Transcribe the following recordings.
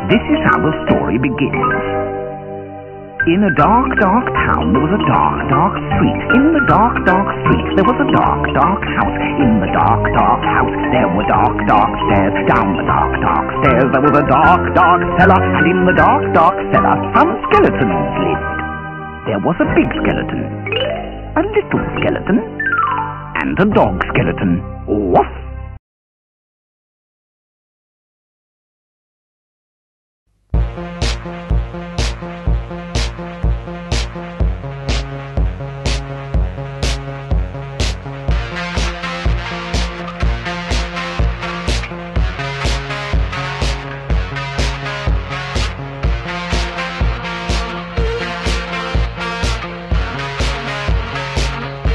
This is how the story begins. In a dark, dark town there was a dark, dark street. In the dark, dark street there was a dark, dark house. In the dark, dark house there were dark, dark stairs. Down the dark, dark stairs there was a dark, dark cellar. And in the dark, dark cellar some skeletons lived. There was a big skeleton, a little skeleton, and a dog skeleton. Woof!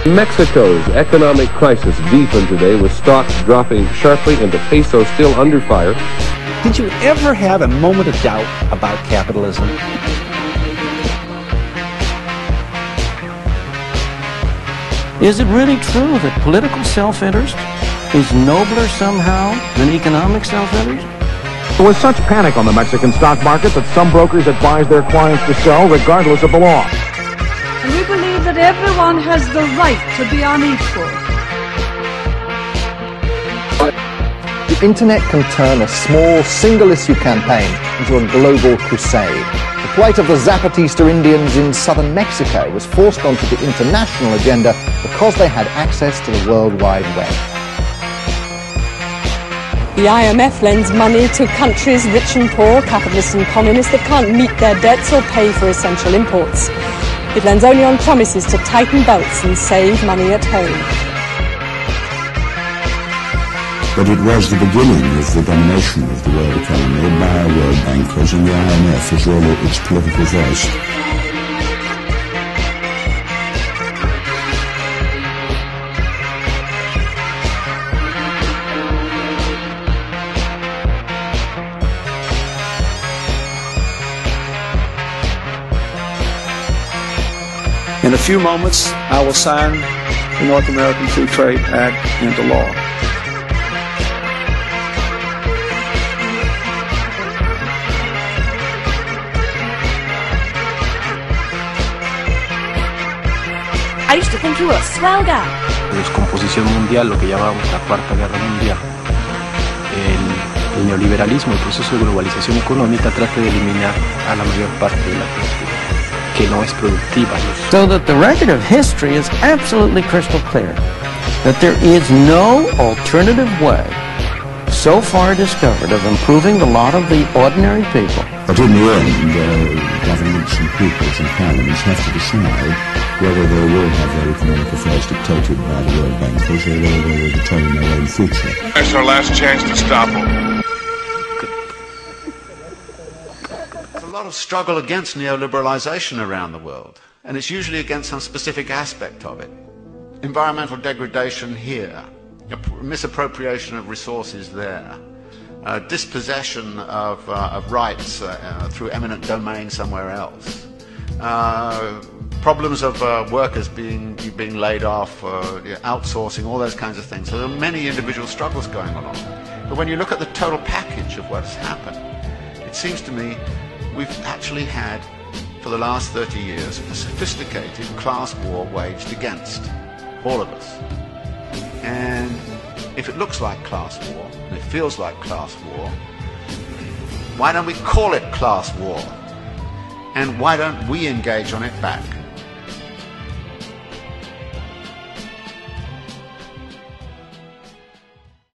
Mexico's economic crisis deepened today with stocks dropping sharply and the peso still under fire. Did you ever have a moment of doubt about capitalism? Is it really true that political self-interest is nobler somehow than economic self-interest? There was such panic on the Mexican stock market that some brokers advised their clients to sell regardless of the law. And we believe that everyone has the right to be unequal. The internet can turn a small, single-issue campaign into a global crusade. The plight of the Zapatista Indians in southern Mexico was forced onto the international agenda because they had access to the World Wide Web. The IMF lends money to countries rich and poor, capitalists and communists, that can't meet their debts or pay for essential imports. It lends only on promises to tighten belts and save money at home. But it was the beginning of the domination of the world economy by world bankers, and the IMF is really its political voice. In a few moments, I will sign the North American Free Trade Act into law. I used to think you were a swell guy. Descomposición mundial, lo que llamamos la Cuarta Guerra Mundial. El neoliberalismo, el proceso de globalización económica, trata de eliminar a la mayor parte de la gente que no es productiva. So that the record of history is absolutely crystal clear, that there is no alternative way so far discovered of improving the lot of the ordinary people. But in the end, governments and peoples and parliaments have to decide whether they will have their economic affairs dictated by the world bankers or whether they will determine their own future. It's our last chance to stop them. There's a lot of struggle against neoliberalization around the world, and it's usually against some specific aspect of it. Environmental degradation here, misappropriation of resources there, dispossession of rights through eminent domain somewhere else, problems of workers being laid off, outsourcing, all those kinds of things. So there are many individual struggles going on. But when you look at the total package of what has happened, it seems to me we've actually had, for the last 30 years, a sophisticated class war waged against all of us. And if it looks like class war, and it feels like class war, why don't we call it class war? And why don't we engage on it back?